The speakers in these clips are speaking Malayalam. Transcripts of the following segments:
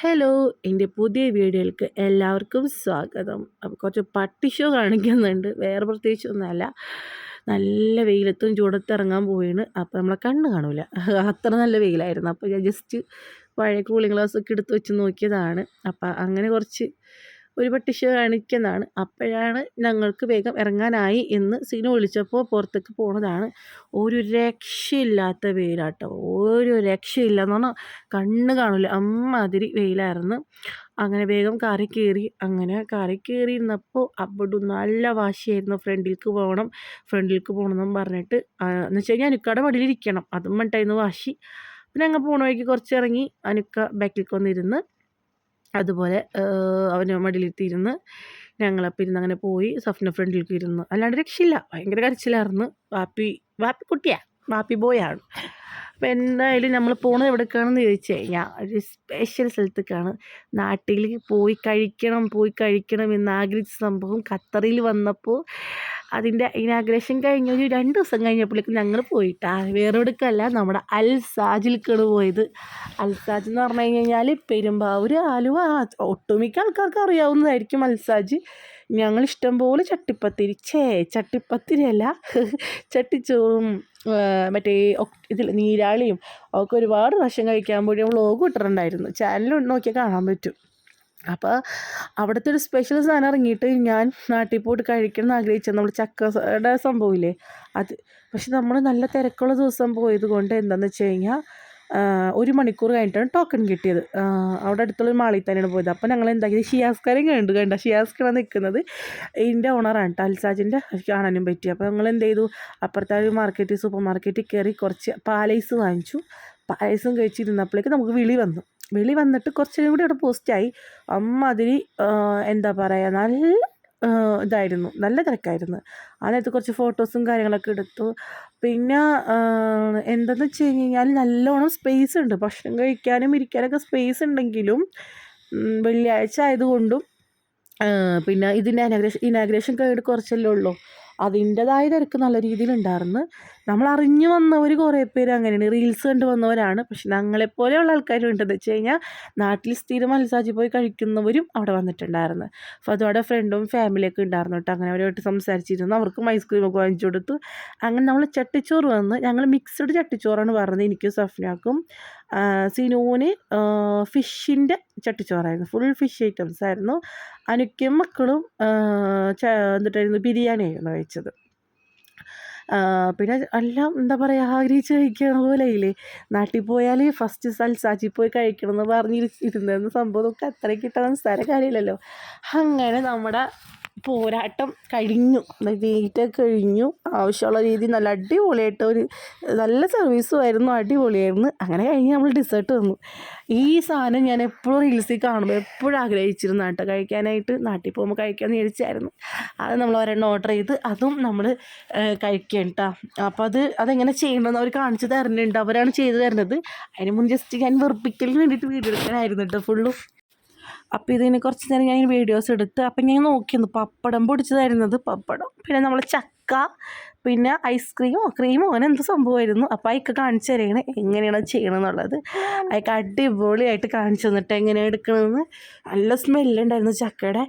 ഹലോ, എൻ്റെ പുതിയ വീഡിയോയിലേക്ക് എല്ലാവർക്കും സ്വാഗതം. അപ്പോൾ കുറച്ച് പട്ടി ഷോ കാണിക്കുന്നുണ്ട്. വേറെ പ്രത്യേകിച്ചൊന്നുമല്ല. നല്ല വെയിലത്തും ചൂടത്തും ഇറങ്ങാൻ പോയിന്. അപ്പോൾ നമ്മളെ കണ്ണ് കാണൂല. അത്ര നല്ല വെയിലായിരുന്നു. അപ്പോൾ ഞാൻ ജസ്റ്റ് പഴയ കൂളിംഗ് ഗ്ലാസ്സൊക്കെ എടുത്ത് വെച്ച് നോക്കിയതാണ്. അപ്പോൾ അങ്ങനെ കുറച്ച് ഒരു പട്ടി ഷോ കാണിക്കുന്നതാണ്. അപ്പോഴാണ് ഞങ്ങൾക്ക് വേഗം ഇറങ്ങാനായി എന്ന് സിനു വിളിച്ചപ്പോൾ പുറത്തേക്ക് പോണതാണ്. ഒരു രക്ഷയില്ലാത്ത വെയിലാട്ടോ. ഒരു രക്ഷയില്ലെന്ന് പറഞ്ഞാൽ കണ്ണ് കാണില്ല, അമ്മാതിരി വെയിലായിരുന്നു. അങ്ങനെ വേഗം കാറിൽ കയറി. അങ്ങനെ കാറിൽ കയറിയിരുന്നപ്പോൾ അവിടെ നല്ല വാശിയായിരുന്നു. ഫ്രണ്ടിലേക്ക് പോകണം എന്നും പറഞ്ഞിട്ട് എന്ന് വെച്ച് കഴിഞ്ഞാൽ അനുക്കയുടെ മടിയിലിരിക്കണം, അതും പറഞ്ഞിട്ടായിരുന്നു വാശി. പിന്നെ അങ്ങ് പോണ വഴിക്ക് കുറച്ചിറങ്ങി അനുക്ക ബാക്കിലേക്ക് വന്നിരുന്ന് അതുപോലെ അവന് മടിയിലിരുന്ന് ഞങ്ങളപ്പം ഇരുന്ന് അങ്ങനെ പോയി. സഫ്ന ഫ്രണ്ടിലേക്ക് ഇരുന്ന്. അല്ലാണ്ട് രക്ഷയില്ല, ഭയങ്കര കരച്ചിലായിരുന്നു. വാപ്പി കുട്ടിയാണ്, വാപ്പി ബോയാണ്. അപ്പം എന്തായാലും നമ്മൾ പോണത് എവിടേക്കാണെന്ന് ചോദിച്ചു കഴിഞ്ഞാൽ ഒരു സ്പെഷ്യൽ സ്ഥലത്തേക്കാണ്. നാട്ടിൽ പോയി കഴിക്കണം എന്ന് ആഗ്രഹിച്ച സംഭവം ഖത്തറിൽ വന്നപ്പോൾ അതിൻ്റെ ഇനാഗ്രേഷൻ കഴിഞ്ഞ ഒരു 2 ദിവസം കഴിഞ്ഞപ്പോഴേക്കും ഞങ്ങൾ പോയിട്ടാ. വേറെ എവിടേക്കല്ല, നമ്മുടെ അൽസാജിലേക്കാണ് പോയത്. അൽസാജ് എന്ന് പറഞ്ഞു കഴിഞ്ഞാൽ പെരുമ്പാവൂർ, ആലുവ, ഒട്ടുമിക്ക ആൾക്കാർക്ക് അറിയാവുന്നതായിരിക്കും അൽസാജ്. ഞങ്ങൾ ഇഷ്ടംപോലെ ചട്ടിപ്പത്തിരിയല്ല ചട്ടിച്ചോറും മറ്റേ ഇതിൽ നീരാളിയും ഒക്കെ ഒരുപാട് പ്രാവശ്യം കഴിക്കാൻ പോയി വ്ളോഗ് ഇട്ടിട്ടുണ്ടായിരുന്നു. ചാനൽ നോക്കിയാൽ കാണാൻ പറ്റും. അപ്പോൾ അവിടുത്തെ ഒരു സ്പെഷ്യൽ സാധനം ഇറങ്ങിയിട്ട് ഞാൻ നാട്ടിൽ പോയിട്ട് കഴിക്കണം എന്ന് ആഗ്രഹിച്ചത് നമ്മൾ ചക്കയുടെ സംഭവമില്ലേ അത്. പക്ഷെ നമ്മൾ നല്ല തിരക്കുള്ള ദിവസം പോയത് കൊണ്ട് എന്താണെന്ന് വെച്ച് കഴിഞ്ഞാൽ 1 മണിക്കൂർ കഴിഞ്ഞിട്ടാണ് ടോക്കൺ കിട്ടിയത്. അവിടെ അടുത്തുള്ള മാളിൽ തന്നെയാണ് പോയത്. അപ്പോൾ ഞങ്ങൾ എന്താക്കിയത്, ഷിയാസ്കാരെയും കണ്ട ഷിയാസ്കാരാണ് നിൽക്കുന്നത്. ഇതിൻ്റെ ഓണറാണ് കേട്ടോ, അൽസാജിൻ്റെ കാണാനും പറ്റി. അപ്പോൾ ഞങ്ങൾ എന്ത് ചെയ്തു, അപ്പുറത്തെ ഒരു സൂപ്പർ മാർക്കറ്റിൽ കയറി കുറച്ച് പാലൈസ് വാങ്ങിച്ചു. പായസം കഴിച്ചിരുന്നപ്പോഴേക്ക് നമുക്ക് വിളി വന്നിട്ട് കുറച്ചും കൂടി അവിടെ പോസ്റ്റായി. അമ്മാതിരി എന്താ പറയുക, നല്ല ഇതായിരുന്നു, നല്ല തിരക്കായിരുന്നു. ആ നേരത്ത് കുറച്ച് ഫോട്ടോസും കാര്യങ്ങളൊക്കെ എടുത്തു. പിന്നെ എന്താണെന്ന് വെച്ച് കഴിഞ്ഞാൽ നല്ലോണം സ്പേസ് ഉണ്ട്, ഭക്ഷണം കഴിക്കാനും ഇരിക്കാനൊക്കെ സ്പേസ് ഉണ്ടെങ്കിലും വെള്ളിയാഴ്ച ആയതുകൊണ്ടും പിന്നെ ഇതിൻ്റെ ഇനാഗ്രേഷൻ കഴിഞ്ഞിട്ട് കുറച്ചല്ലേ ഉള്ളൂ, അതിൻ്റെതായ തിരക്ക് നല്ല രീതിയിലുണ്ടായിരുന്നു. നമ്മൾ അറിഞ്ഞു വന്നവർ കുറേ പേര് അങ്ങനെയാണ്, റീൽസ് കണ്ട് വന്നവരാണ്. പക്ഷെ ഞങ്ങളെപ്പോലെയുള്ള ആൾക്കാരുണ്ടെന്ന് വെച്ച് കഴിഞ്ഞാൽ നാട്ടിൽ സ്ഥിരം അൽസാജി പോയി കഴിക്കുന്നവരും അവിടെ വന്നിട്ടുണ്ടായിരുന്നു. അപ്പോൾ അതോടെ ഫ്രണ്ടും ഫാമിലിയൊക്കെ ഉണ്ടായിരുന്നു കേട്ടോ. അങ്ങനെ അവരുമായിട്ട് സംസാരിച്ചിരുന്നു, അവർക്കും ഐസ്ക്രീമൊക്കെ വാങ്ങിച്ചു കൊടുത്തു. അങ്ങനെ നമ്മൾ ചട്ടിച്ചോറ് വന്ന്, ഞങ്ങൾ മിക്സ്ഡ് ചട്ടിച്ചോറാണ് പറഞ്ഞത്. എനിക്കും സഫ്നാക്കും. സിനൂന് ഫിഷിൻ്റെ ചട്ടിച്ചോറായിരുന്നു, ഫുൾ ഫിഷ് ഐറ്റംസ് ആയിരുന്നു. അനുക്കും മക്കളും എന്നിട്ടായിരുന്നു ബിരിയാണിയായിരുന്നു കഴിച്ചത്. പിന്നെ എല്ലാം എന്താ പറയുക, ആഗ്രഹിച്ച് കഴിക്കണ പോലെ ഇല്ലേ. നാട്ടിൽ പോയാൽ ഫസ്റ്റ് അൽസാജി പോയി കഴിക്കണം എന്ന് പറഞ്ഞിരുന്ന സംഭവം നമുക്ക് അത്രയ്ക്ക് കിട്ടാൻ നിസ്സാര കാര്യമില്ലല്ലോ. അങ്ങനെ നമ്മുടെ പോരാട്ടം കഴിഞ്ഞു, ഡേറ്റൊക്കെ കഴിഞ്ഞു. ആവശ്യമുള്ള രീതി നല്ല അടിപൊളിയായിട്ട് നല്ല സർവീസുമായിരുന്നു, അടിപൊളിയായിരുന്നു. അങ്ങനെ കഴിഞ്ഞ് നമ്മൾ ഡിസേർട്ട് തന്നു. ഈ സാധനം ഞാൻ എപ്പോഴും റീൽസിൽ കാണുമ്പോൾ എപ്പോഴും ആഗ്രഹിച്ചിരുന്നു കേട്ടോ കഴിക്കാനായിട്ട്. നാട്ടിൽ പോകുമ്പോൾ കഴിക്കാമെന്ന് വിചാരിച്ചായിരുന്നു. അത് നമ്മൾ ഒരെണ്ണം ഓർഡർ ചെയ്ത് അതും നമ്മൾ കഴിക്കാം കേട്ടോ. അപ്പോൾ അതെങ്ങനെ ചെയ്യണമെന്ന് അവർ കാണിച്ചു തരുന്നുണ്ട്, അവരാണ് ചെയ്തു തരുന്നത്. അതിന് മുൻ ജസ്റ്റ് ഞാൻ വെറുപ്പിക്കലിന് വേണ്ടിയിട്ട് വീഡിയോ എടുക്കാനായിരുന്നു കേട്ടോ ഫുള്ളും. അപ്പോൾ ഇതിന് കുറച്ച് നേരം ഞാൻ വീഡിയോസ് എടുത്ത് അപ്പം ഞാൻ നോക്കിയിരുന്നു, പപ്പടം പൊടിച്ചതായിരുന്നത്, പപ്പടം, പിന്നെ നമ്മൾ ചക്ക, പിന്നെ ക്രീമോ അങ്ങനെ എന്ത് സംഭവമായിരുന്നു. അപ്പോൾ അതൊക്കെ കാണിച്ചു തരികയാണ് എങ്ങനെയാണ് ചെയ്യണമെന്നുള്ളത്. അതൊക്കെ അടിപൊളിയായിട്ട് കാണിച്ചു തന്നിട്ട് എങ്ങനെയാണ് എടുക്കണമെന്ന്. നല്ല സ്മെല്ലുണ്ടായിരുന്നു ചക്കയുടെ.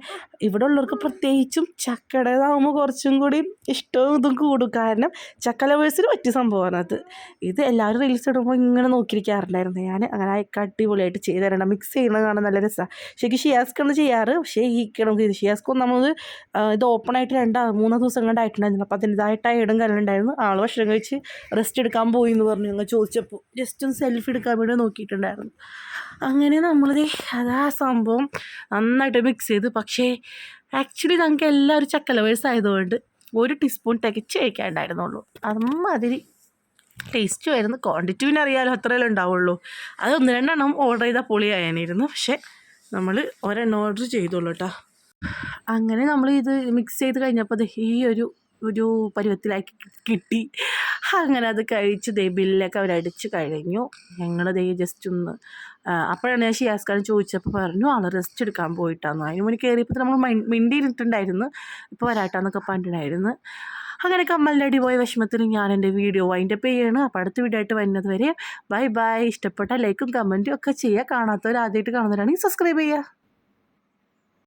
ഇവിടെ ഉള്ളവർക്ക് പ്രത്യേകിച്ചും ചക്കയുടേതാകുമ്പോൾ കുറച്ചും കൂടി ഇഷ്ടവും ഇതും കൂടും, കാരണം ചക്ക ലവേഴ്സിന് പറ്റിയ സംഭവമാണ് അത്. ഇത് എല്ലാവരും റീൽസ് ഇടുമ്പോൾ ഇങ്ങനെ നോക്കിയിരിക്കാറുണ്ടായിരുന്നു ഞാൻ. അങ്ങനെ അതൊക്കെ അടിപൊളിയായിട്ട് ചെയ്ത് തരണം. മിക്സ് ചെയ്യുന്നത് കാണാൻ നല്ല രസമാണ്. ശരിക്കും ഷിയാസ്ക്കാണ് ചെയ്യാറ്, പക്ഷേ നമുക്ക് ഷിയാസ്ക്കും നമ്മൾ ഇത് ഓപ്പണായിട്ട് 2-3 ദിവസം കണ്ടായിട്ടുണ്ടായിരുന്നു. അപ്പോൾ അതിൻ്റെതായ ടയർഡും കാര്യങ്ങളുണ്ടായിരുന്നു. ആൾ ഭക്ഷണം കഴിച്ച് റെസ്റ്റ് എടുക്കാൻ പോയി എന്ന് പറഞ്ഞു. ഞങ്ങൾ ചോദിച്ചപ്പോൾ ജസ്റ്റ് ഒന്ന് സെൽഫി എടുക്കാൻ വേണ്ടി നോക്കിയിട്ടുണ്ടായിരുന്നു. അങ്ങനെ നമ്മളിത് അതാ സംഭവം നന്നായിട്ട് മിക്സ് ചെയ്ത്. പക്ഷേ ആക്ച്വലി ഞങ്ങൾക്ക് എല്ലാവരും ചക്ക ലവേഴ്സ് ആയതുകൊണ്ട് 1 ടീസ്പൂൺ തികച്ച് കഴിക്കാനുണ്ടായിരുന്നുള്ളൂ. അമ്മാതിരി ടേസ്റ്റുമായിരുന്നു. ക്വാണ്ടിറ്റി പിന്നെ അറിയാമല്ലോ, അത്രയല്ലേ ഉണ്ടാവുള്ളൂ. അത് 1-2 എണ്ണം ഓർഡർ ചെയ്താൽ പൊളിയായിരുന്നു. പക്ഷേ നമ്മൾ ഒരെണ്ണം ഓർഡർ ചെയ്തോളൂ കേട്ടോ. അങ്ങനെ നമ്മൾ ഇത് മിക്സ് ചെയ്ത് കഴിഞ്ഞപ്പോൾ ഈ ഒരു പരുവത്തിലാക്കി കിട്ടി. അങ്ങനെ അത് കഴിച്ച് ബില്ലൊക്കെ അവരടിച്ച് കഴിഞ്ഞു. ഞങ്ങൾ ജസ്റ്റ് ഒന്ന് അപ്പോഴാണ് ഞാൻ ഷിയാസ്കാരൻ ചോദിച്ചപ്പോൾ പറഞ്ഞു ആൾ റെസ്റ്റ് എടുക്കാൻ പോയിട്ടാന്ന്. അതിന് മുന്നേ കയറിയപ്പോൾ നമ്മൾ മിണ്ടിയിരുന്നിട്ടുണ്ടായിരുന്നു, ഇപ്പോൾ വരാട്ടാന്നൊക്കെ പറഞ്ഞിട്ടുണ്ടായിരുന്നു. അങ്ങനെ കമ്മലിൻ്റെ അടി പോയ വിഷമത്തിന് ഞാൻ എൻ്റെ വീഡിയോ വൈൻഡപ്പ് ചെയ്യാണ്. അപ്പോൾ അടുത്ത വീഡിയോ ആയിട്ട് വരുന്നത് വരെ ബൈ ബൈ. ഇഷ്ടപ്പെട്ട ലൈക്കും കമൻറ്റും ഒക്കെ ചെയ്യുക. കാണാത്തവർ ആദ്യമായിട്ട് കാണുന്നവരാണെങ്കിൽ സബ്സ്ക്രൈബ് ചെയ്യുക.